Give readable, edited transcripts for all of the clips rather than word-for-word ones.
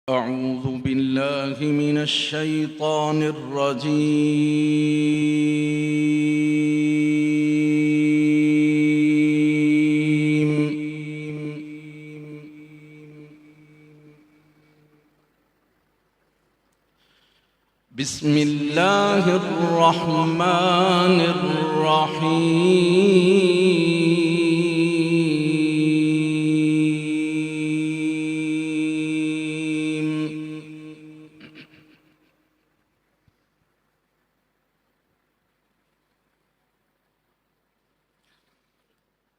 أعوذ بالله من الشيطان الرجيم. بسم الله الرحمن الرحيم.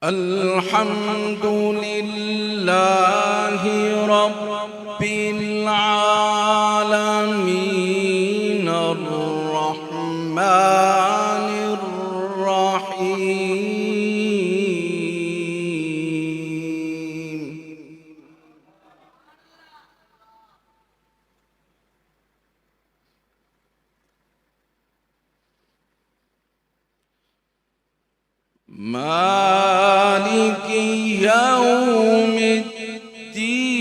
الحمد لله رب العالمين الرحمن الرحيم مالك يوم الدين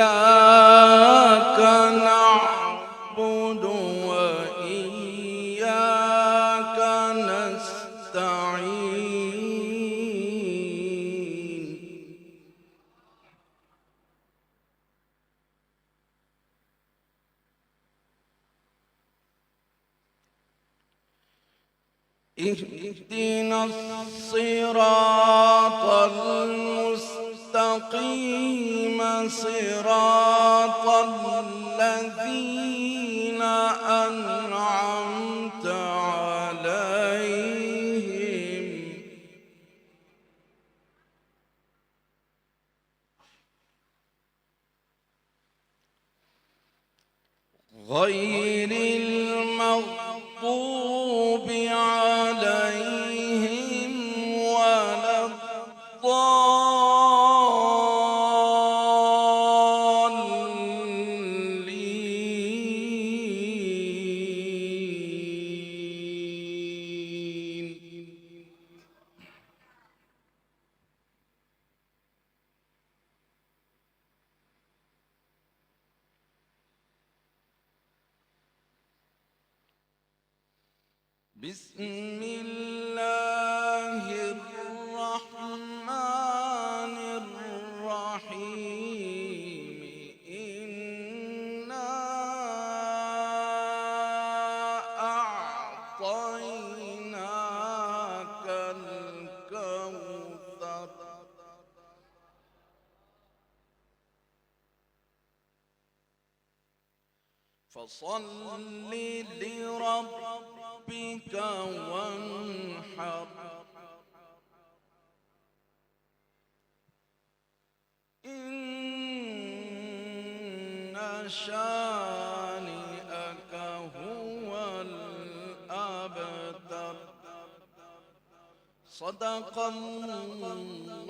إياك نعبد وإياك نستعين اهدنا الصراط المستقيم صراط الذين أنعمت عليهم غير المغضوب عليهم ولا الضالين. بسم الله الرحمن الرحيم إنا أعطيناك الكوثر فصل لربك وانحر إن شانئك هو الأبتر. صدق الله